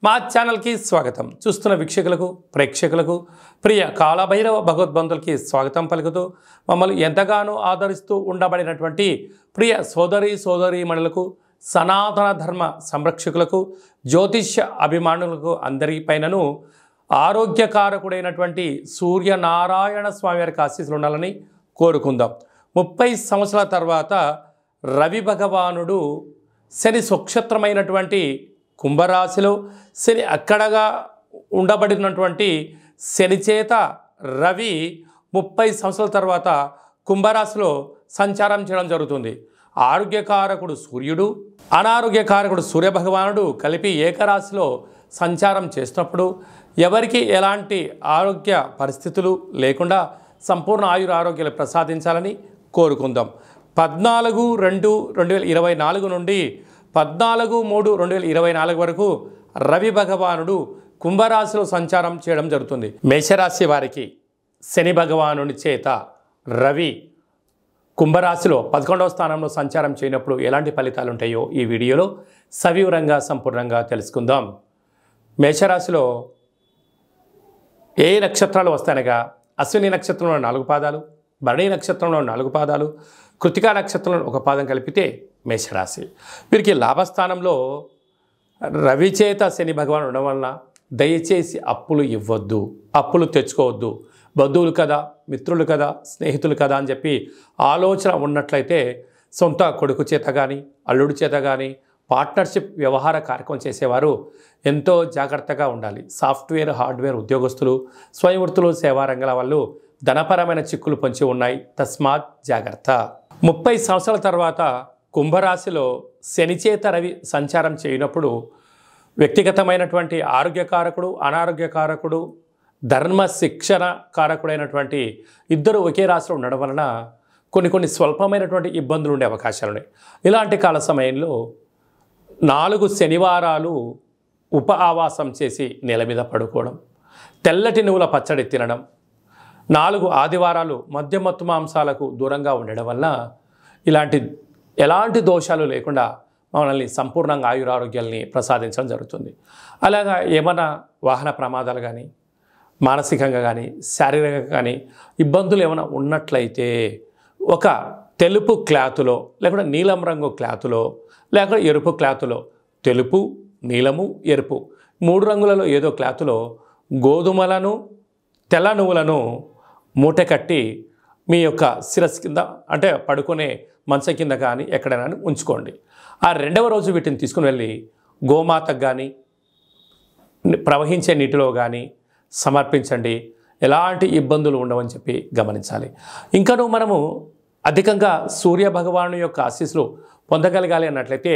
మా ఛానల్కి స్వాగతం. చూస్తున్న వీక్షకులకు ప్రేక్షకులకు ప్రియ కాళభైరవ భగవద్బంధులకి స్వాగతం పలుకుతూ మమ్మల్ని ఎంతగానో ఆదరిస్తూ ఉండబడినటువంటి ప్రియ సోదరీమణులకు సనాతన ధర్మ సంరక్షకులకు జ్యోతిష్య అభిమానులకు అందరిపైనను ఆరోగ్యకారకుడైనటువంటి సూర్యనారాయణ స్వామి వారికి ఆశీస్సులు ఉండాలని కోరుకుందాం. 30 సంవత్సరాల తర్వాత రవి భగవానుడు శని స్వక్షత్రమైనటువంటి కుంభరాశిలో శని అక్కడగా ఉండబడినటువంటి శని చేత రవి 30 సంవత్సరాల తర్వాత కుంభరాశిలో సంచారం చేయడం జరుగుతుంది. ఆరోగ్యకారకుడు సూర్యుడు, అనారోగ్యకారకుడు సూర్యభగవానుడు కలిపి ఏకరాశిలో సంచారం చేసినప్పుడు ఎవరికి ఎలాంటి ఆరోగ్య పరిస్థితులు లేకుండా సంపూర్ణ ఆరోగ్యాలు ప్రసాదించాలని కోరుకుందాం. 14/2/2024 నుండి 14/3/2024 వరకు రవి భగవానుడు కుంభరాశిలో సంచారం చేయడం జరుగుతుంది. మేషరాశి వారికి శని భగవానుడి చేత రవి కుంభరాశిలో 11వ స్థానంలో సంచారం చేయనప్పుడు ఎలాంటి ఫలితాలు ఉంటాయో ఈ వీడియోలో సవివరంగా సంపూర్ణంగా తెలుసుకుందాం. మేషరాశిలో ఏ నక్షత్రాలు వస్తాయనగా అశ్విని నక్షత్రంలో 4 పాదాలు, భరణి నక్షత్రంలో 4 పాదాలు, కృతికా నక్షత్రంలో 1 పాదం కలిపితే మేషరాశి. వీరికి లాభస్థానంలో రవి చేత శని భగవాన్ ఉండడం వలన దయచేసి అప్పులు ఇవ్వద్దు, అప్పులు తెచ్చుకోవద్దు. బంధువులు కదా, మిత్రులు కదా, స్నేహితులు కదా అని చెప్పి ఆలోచన ఉన్నట్లయితే సొంత కొడుకు చేత కానీ, అల్లుడి చేత కానీ పార్ట్నర్షిప్ వ్యవహార కార్యక్రమం చేసేవారు ఎంతో జాగ్రత్తగా ఉండాలి. సాఫ్ట్వేర్, హార్డ్వేర్ ఉద్యోగస్తులు, స్వయం వృత్తులు, సేవా రంగాల వాళ్ళు ధనపరమైన చిక్కులు పొంచి ఉన్నాయి. తస్మాత్ జాగ్రత్త. 30 సంవత్సరాల తర్వాత కుంభరాశిలో శని చేత రవి సంచారం చేయనప్పుడు వ్యక్తిగతమైనటువంటి ఆరోగ్యకారకుడు, అనారోగ్యకారకుడు, ధర్మ శిక్షణ కారకుడైనటువంటి ఇద్దరు ఒకే రాశిలో ఉండడం వలన కొన్ని స్వల్పమైనటువంటి ఇబ్బందులు ఉండే అవకాశాలు ఉన్నాయి. ఇలాంటి కాల సమయంలో 4 శనివారాలు ఉప ఆవాసం చేసి నేల మీద పడుకోవడం, తెల్లటి నువ్వుల పచ్చడి తినడం, 4 ఆదివారాలు మద్యమత్తు మాంసాలకు దూరంగా ఉండడం వల్ల ఎలాంటి దోషాలు లేకుండా మనల్ని సంపూర్ణంగా ఆయురారోగ్యాల్ని ప్రసాదించడం జరుగుతుంది. అలాగా ఏమైనా వాహన ప్రమాదాలు కానీ, మానసికంగా కానీ, శారీరకంగా కానీ ఇబ్బందులు ఏమైనా ఉన్నట్లయితే ఒక తెలుపు క్లాతులో, లేకుంటే నీలం రంగు క్లాతులో, లేకపోతే ఎరుపు క్లాతులో, తెలుపు, నీలము, ఎరుపు 3 రంగులలో ఏదో క్లాతులో గోధుమలను, తెల్ల నువ్వులను మూట కట్టి మీ యొక్క శిరస్సు కింద, అంటే పడుకునే మంచం కింద కానీ ఎక్కడైనా ఉంచుకోండి. ఆ 2వ రోజు వీటిని తీసుకుని వెళ్ళి గోమాతకు కానీ, ప్రవహించే నీటిలో కానీ సమర్పించండి. ఎలాంటి ఇబ్బందులు ఉండవని చెప్పి గమనించాలి. ఇంకనూ మనము అధికంగా సూర్య భగవాను యొక్క ఆశీస్సులు పొందగలగాలి అన్నట్లయితే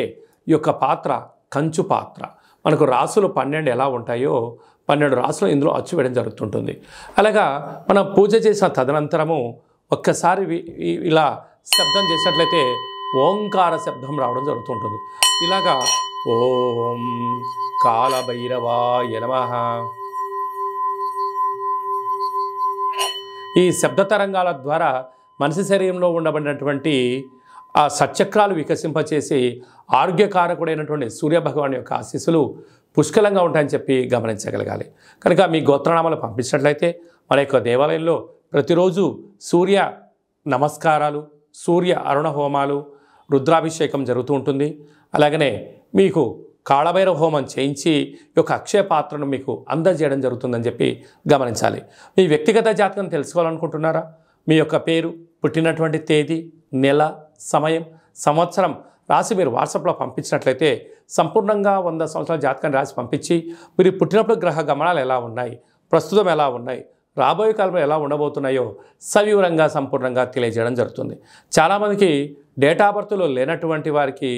ఈ యొక్క పాత్ర కంచు పాత్ర. మనకు రాసులు 12 ఎలా ఉంటాయో 12 రాసులు ఇందులో అచ్చు వేయడం జరుగుతుంటుంది. అలాగా మనం పూజ చేసిన తదనంతరము ఒక్కసారి ఇలా శబ్దం చేసినట్లయితే ఓంకార శబ్దం రావడం జరుగుతుంటుంది. ఇలాగా ఓం కాళభైరవాయ నమః, ఈ శబ్ద తరంగాల ద్వారా మనిషి శరీరంలో ఉండబడినటువంటి ఆ సచక్రాలు వికసింపచేసి ఆరోగ్యకారకుడైనటువంటి సూర్యభగవాన్ యొక్క ఆశీస్సులు పుష్కలంగా ఉంటాయని చెప్పి గమనించగలగాలి. కనుక మీ గోత్రనామాలు పంపించినట్లయితే మన యొక్క దేవాలయంలో ప్రతిరోజు సూర్య నమస్కారాలు, సూర్య అరుణ హోమాలు, రుద్రాభిషేకం జరుగుతూ ఉంటుంది. అలాగనే మీకు కాళభైరవ హోమం చేయించి ఈ యొక్క అక్షయ పాత్రను మీకు అందజేయడం జరుగుతుందని చెప్పి గమనించాలి. మీ వ్యక్తిగత జాతకం తెలుసుకోవాలనుకుంటున్నారా? మీ యొక్క పేరు, పుట్టినటువంటి తేదీ, నెల, సమయం, సంవత్సరం రాసి మీరు వాట్సాప్లో పంపించినట్లయితే సంపూర్ణంగా 100 సంవత్సరాల జాతకాన్ని రాసి పంపించి మీరు పుట్టినప్పుడు గ్రహ గమనాలు ఎలా ఉన్నాయి, ప్రస్తుతం ఎలా ఉన్నాయి, రాబోయే కాలంలో ఎలా ఉండబోతున్నాయో సవివరంగా సంపూర్ణంగా తెలియజేయడం జరుగుతుంది. చాలామందికి డేటా బర్త్లో లేనటువంటి వారికి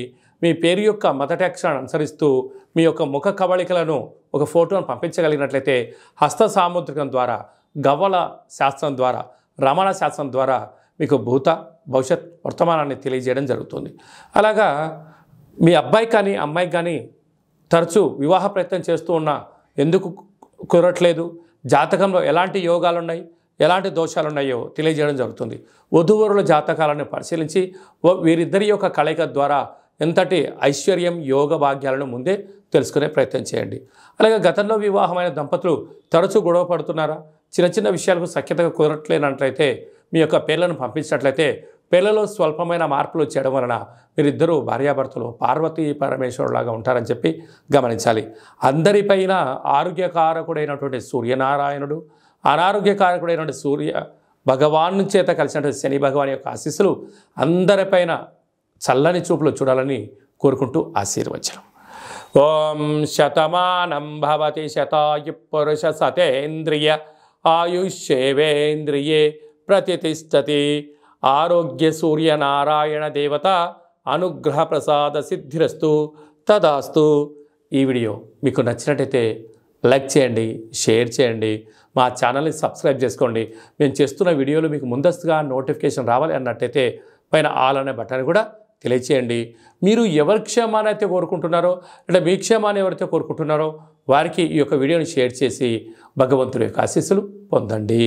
మీ పేరు యొక్క మొదటి అక్షరాన్ని అనుసరిస్తూ మీ యొక్క ముఖ కవళికలను ఒక ఫోటోను పంపించగలిగినట్లయితే హస్త సాముద్రికం ద్వారా, గవ్వల శాస్త్రం ద్వారా, రమణ శాస్త్రం ద్వారా మీకు భూత భవిష్యత్ వర్తమానాన్ని తెలియజేయడం జరుగుతుంది. అలాగా మీ అబ్బాయి కానీ అమ్మాయికి కానీ తరచూ వివాహ ప్రయత్నం చేస్తూ ఉన్నా ఎందుకు కుదరట్లేదు, జాతకంలో ఎలాంటి యోగాలు ఉన్నాయి, ఎలాంటి దోషాలు ఉన్నాయో తెలియజేయడం జరుగుతుంది. వధూవరుల జాతకాలను పరిశీలించి వీరిద్దరి యొక్క కలయిక ద్వారా ఎంతటి ఐశ్వర్యం, యోగ భాగ్యాలను ముందే తెలుసుకునే ప్రయత్నం చేయండి. అలాగే గతంలో వివాహమైన దంపతులు తరచూ గొడవ పడుతున్నారా? చిన్న చిన్న విషయాలకు సఖ్యతగా కుదరట్లేనట్లయితే మీ యొక్క పేర్లను పంపించినట్లయితే పిల్లలు స్వల్పమైన మార్పులు చేయడం వలన మీరిద్దరూ భార్యాభర్తలు పార్వతీ పరమేశ్వరులాగా ఉంటారని చెప్పి గమనించాలి. అందరిపైన ఆరోగ్యకారకుడైనటువంటి సూర్యనారాయణుడు, అనారోగ్యకారకుడైనటువంటి సూర్య భగవాను చేత కలిసినటువంటి శని భగవాన్ యొక్క ఆశీస్సులు అందరిపైన చల్లని చూపులు చూడాలని కోరుకుంటూ ఆశీర్వచనం. ఓం శతమానం భవతి శతాయు పురుష సతేంద్రియ ఆయుష్యేవేంద్రియే ప్రతిష్టతి. ఆరోగ్య సూర్యనారాయణ దేవత అనుగ్రహ ప్రసాద సిద్ధిరస్తు తదాస్తు. ఈ వీడియో మీకు నచ్చినట్టయితే లైక్ చేయండి, షేర్ చేయండి, మా ఛానల్ని సబ్స్క్రైబ్ చేసుకోండి. మేము చేస్తున్న వీడియోలు మీకు ముందస్తుగా నోటిఫికేషన్ రావాలి అన్నట్టయితే పైన ఆల్ అనే బటన్ కూడా తెలియచేయండి. మీరు ఎవరి క్షేమాన్ని అయితే కోరుకుంటున్నారో అంటే మీ క్షేమాన్ని ఎవరైతే కోరుకుంటున్నారో వారికి ఈ యొక్క వీడియోని షేర్ చేసి భగవంతుడి యొక్క ఆశీస్సులు పొందండి.